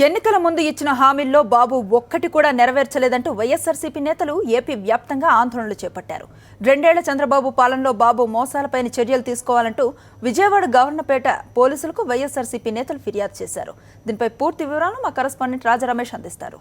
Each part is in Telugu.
ఎన్నికల ముందు ఇచ్చిన హామీల్లో బాబు ఒక్కటి కూడా నెరవేర్చలేదంటూ వైఎస్ఆర్సీపీ నేతలు ఏపీ వ్యాప్తంగా ఆందోళనలు చేపట్టారు. 2 ఏళ్ల చంద్రబాబు పాలనలో బాబు మోసాలపైన చర్యలు తీసుకోవాలంటూ విజయవాడ గవర్నపేట పోలీసులకు వైఎస్ఆర్సీపీ నేతలు ఫిర్యాదు చేశారు. దీనిపై పూర్తి వివరాలను మా కరెస్పాండెంట్ రాజా రమేష్ అందిస్తారు.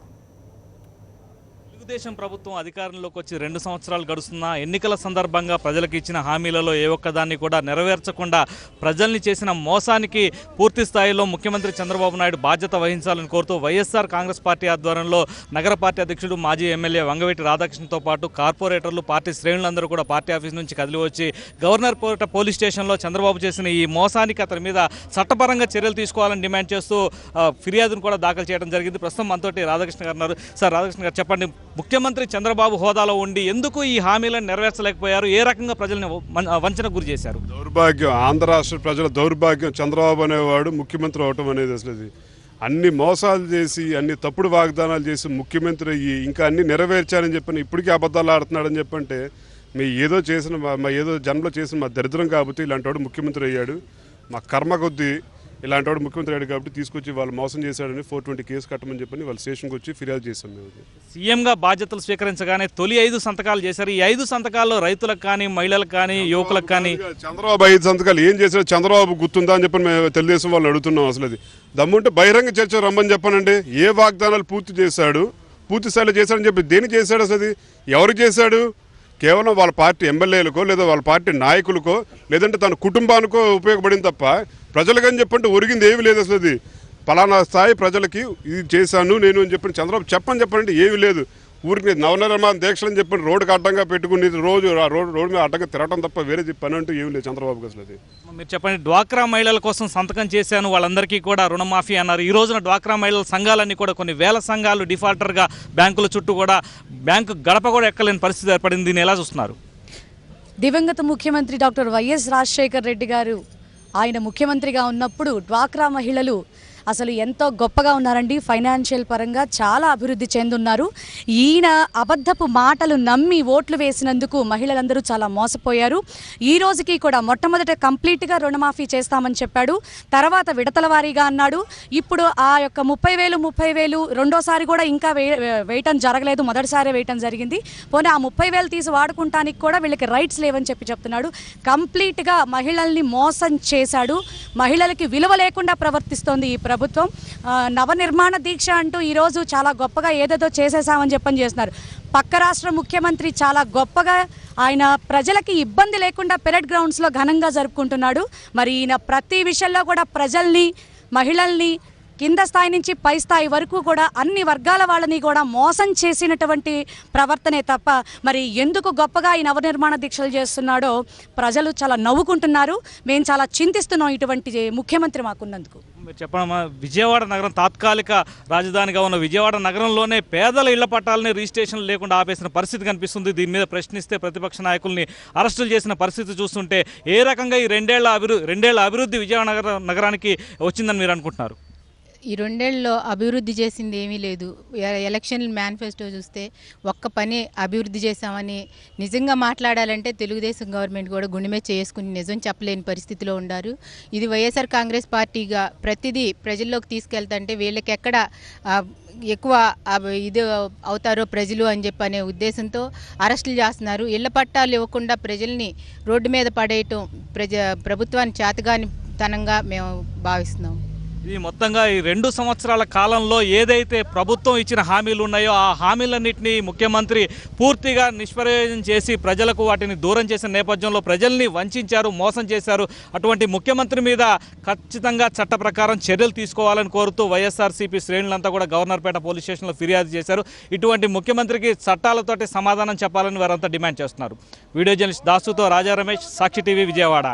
తెలుగుదేశం ప్రభుత్వం అధికారంలోకి వచ్చి 2 సంవత్సరాలు గడుస్తున్నా ఎన్నికల సందర్భంగా ప్రజలకు ఇచ్చిన హామీలలో ఏ ఒక్కదాన్ని కూడా నెరవేర్చకుండా ప్రజల్ని చేసిన మోసానికి పూర్తి స్థాయిలో ముఖ్యమంత్రి చంద్రబాబు నాయుడు బాధ్యత వహించాలని కోరుతూ వైఎస్ఆర్ కాంగ్రెస్ పార్టీ ఆధ్వర్యంలో నగర పార్టీ అధ్యక్షుడు మాజీ ఎమ్మెల్యే వంగవీటి రాధాకృష్ణతో పాటు కార్పొరేటర్లు పార్టీ శ్రేణులందరూ కూడా పార్టీ ఆఫీస్ నుంచి కదిలి వచ్చి గవర్నర్ పేట పోలీస్ స్టేషన్లో చంద్రబాబు చేసిన ఈ మోసానికి అతని మీద చట్టపరంగా చర్యలు తీసుకోవాలని డిమాండ్ చేస్తూ ఫిర్యాదును కూడా దాఖలు చేయడం జరిగింది. ప్రస్తుతం మనతోటి రాధాకృష్ణ గారు ఉన్నారు. సార్, రాధాకృష్ణ గారు చెప్పండి, ముఖ్యమంత్రి చంద్రబాబు హోదాలో ఉండి ఎందుకు ఈ హామీలను నెరవేర్చలేకపోయారు? ఏ రకంగా ప్రజల్ని వంచనకు గురి చేశారు? దౌర్భాగ్యం, ఆంధ్ర రాష్ట్ర ప్రజల దౌర్భాగ్యం. చంద్రబాబు అనేవాడు ముఖ్యమంత్రి అవటం అనేది అసలు అన్ని మోసాలు చేసి అన్ని తప్పుడు వాగ్దానాలు చేసి ముఖ్యమంత్రి అయ్యి ఇంకా అన్ని నెరవేర్చారని చెప్పని ఇప్పటికీ అబద్ధాలు ఆడుతున్నాడని చెప్పంటే మీ ఏదో చేసిన మా ఏదో జన్మలో చేసిన మా దరిద్రం కాబట్టి ఇలాంటి వాడు ముఖ్యమంత్రి అయ్యాడు. మా కర్మ కొద్దీ ఇలాంటి వాడు ముఖ్యమంత్రి అయ్యాడు కాబట్టి తీసుకొచ్చి వాళ్ళు మోసం చేశాడని 420 కేసు కట్టమని చెప్పని వాళ్ళు స్టేషన్కి వచ్చి ఫిర్యాదు చేశాం. మేము సీఎంగా బాధ్యతలు స్వీకరించగానే తొలి 5 సంతకాలు చేశారు. ఈ 5 సంతకాల్లో రైతులకు కానీ, మహిళలకు కానీ, యువకులకు కానీ చంద్రబాబు 5 సంతకాలు ఏం చేశాడు? చంద్రబాబు గుర్తుందా అని చెప్పని మేము తెలుగుదేశం వాళ్ళని అడుగుతున్నాం. అసలు అది దమ్ముంటే బహిరంగ చర్చ రమ్మని చెప్పానండి. ఏ వాగ్దానాలు పూర్తి చేశాడు, పూర్తి స్థాయిలో చేశాడని చెప్పి దేనికి చేశాడు? అసలు ఎవరు చేశాడు? కేవలం వాళ్ళ పార్టీ ఎమ్మెల్యేలకో లేదా వాళ్ళ పార్టీ నాయకులకో లేదంటే తన కుటుంబానికో ఉపయోగపడింది తప్ప ప్రజలకని చెప్పంటే ఒరిగింది ఏమీ లేదు. అసలు అది పలానా స్థాయి ప్రజలకి ఇది చేశాను నేను అని చెప్పిన చంద్రబాబు చెప్పంటే ఏమీ లేదు. ఊరికి నవనిర్మాణ దీక్షలు అని చెప్పి రోడ్డుకి అడ్డంగా పెట్టుకుని రోజు రోడ్డు మీద అడ్డంగా తిరగడం తప్ప వేరే పని అంటూ ఏమి లేదు చంద్రబాబుకి. అసలు అది మీరు చెప్పండి, డ్వాక్రా మహిళల కోసం సంతకం చేశాను, వాళ్ళందరికీ కూడా రుణమాఫీ అన్నారు. ఈ రోజున డ్వాక్రా మహిళల సంఘాలన్నీ కూడా కొన్ని వేల సంఘాలు డిఫాల్టర్గా బ్యాంకుల చుట్టూ కూడా బ్యాంకు గడప కూడా ఎక్కలేని పరిస్థితి ఏర్పడింది. దీన్ని ఎలా చూస్తున్నారు? దివంగత ముఖ్యమంత్రి డాక్టర్ వైఎస్ రాజశేఖర్ రెడ్డి గారు ఆయన ముఖ్యమంత్రిగా ఉన్నప్పుడు డ్వాక్రా మహిళలు అసలు ఎంతో గొప్పగా ఉన్నారండి. ఫైనాన్షియల్ పరంగా చాలా అభివృద్ధి చెందున్నారు. ఈయన అబద్ధపు మాటలు నమ్మి ఓట్లు వేసినందుకు మహిళలందరూ చాలా మోసపోయారు. ఈ రోజుకి కూడా మొట్టమొదట కంప్లీట్గా రుణమాఫీ చేస్తామని చెప్పాడు, తర్వాత విడతల వారీగా అన్నాడు. ఇప్పుడు ఆ యొక్క 30,000 రెండోసారి కూడా ఇంకా వేయటం జరగలేదు, మొదటిసారి వేయటం జరిగింది. పోనీ ఆ 30,000 తీసి వాడుకుంటానికి కూడా వీళ్ళకి రైట్స్ లేవని చెప్తున్నాడు. కంప్లీట్గా మహిళల్ని మోసం చేశాడు. మహిళలకి విలువ లేకుండా ప్రవర్తిస్తోంది ఈ ప్రభుత్వం. నవనిర్మాణ దీక్ష అంటూ ఈరోజు చాలా గొప్పగా ఏదేదో చేసేసామని చేస్తున్నారు. పక్క రాష్ట్ర ముఖ్యమంత్రి చాలా గొప్పగా ఆయన ప్రజలకి ఇబ్బంది లేకుండా పెరెడ్ గ్రౌండ్స్లో ఘనంగా జరుపుకుంటున్నాడు. మరి ఈయన ప్రతి విషయంలో కూడా ప్రజల్ని, మహిళల్ని కింద స్థాయి నుంచి పై స్థాయి వరకు కూడా అన్ని వర్గాల వాళ్ళని కూడా మోసం చేసినటువంటి ప్రవర్తనే తప్ప మరి ఎందుకు గొప్పగా ఈ నవనిర్మాణ దీక్షలు చేస్తున్నాడో ప్రజలు చాలా నవ్వుకుంటున్నారు. మేము చాలా చింతిస్తున్నాం ఇటువంటి ముఖ్యమంత్రి మాకున్నందుకు. మీరు చెప్పండి, విజయవాడ నగరం తాత్కాలిక రాజధానిగా ఉన్న విజయవాడ నగరంలోనే పేదల ఇళ్ల పట్టాలని రిజిస్ట్రేషన్ లేకుండా ఆపేసిన పరిస్థితి కనిపిస్తుంది. దీని మీద ప్రశ్నిస్తే ప్రతిపక్ష నాయకుల్ని అరెస్టులు చేసిన పరిస్థితి చూస్తుంటే ఏ రకంగా ఈ 2 ఏళ్ల అభివృద్ధి విజయవాడ నగరానికి వచ్చిందని మీరు అనుకుంటున్నారు? ఈ 2 ఏళ్ళలో అభివృద్ధి చేసింది ఏమీ లేదు. ఎలక్షన్ మేనిఫెస్టో చూస్తే ఒక్క పని అభివృద్ధి చేశామని నిజంగా మాట్లాడాలంటే తెలుగుదేశం గవర్నమెంట్ కూడా గుండెమే చేసుకుని నిజం చెప్పలేని పరిస్థితిలో ఉన్నారు. ఇది వైఎస్ఆర్ కాంగ్రెస్ పార్టీగా ప్రతిదీ ప్రజల్లోకి తీసుకెళ్తుంటే వీళ్ళకి ఎక్కడ ఎక్కువ ఇది అవుతారో ప్రజలు అని చెప్పి అనే ఉద్దేశంతో అరెస్టులు చేస్తున్నారు. ఇళ్ల పట్టాలు ఇవ్వకుండా ప్రజల్ని రోడ్డు మీద పడేయటం ప్రభుత్వాన్ని చేతగాని తనంగా మేము భావిస్తున్నాం. ఇది మొత్తంగా ఈ 2 సంవత్సరాల కాలంలో ఏదైతే ప్రభుత్వం ఇచ్చిన హామీలు ఉన్నాయో ఆ హామీలన్నింటినీ ముఖ్యమంత్రి పూర్తిగా నిష్ప్రయోజనం చేసి ప్రజలకు వాటిని దూరం చేసిన నేపథ్యంలో ప్రజల్ని వంచారు, మోసం చేశారు. అటువంటి ముఖ్యమంత్రి మీద ఖచ్చితంగా చట్ట ప్రకారం చర్యలు తీసుకోవాలని కోరుతూ వైఎస్ఆర్సీపీ శ్రేణులంతా కూడా గవర్నర్పేట పోలీస్ స్టేషన్లో ఫిర్యాదు చేశారు. ఇటువంటి ముఖ్యమంత్రికి చట్టాలతోటి సమాధానం చెప్పాలని వారంతా డిమాండ్ చేస్తున్నారు. వీడియో జర్నలిస్ట్ దాసుతో రాజా రమేష్, సాక్షి టీవీ, విజయవాడ.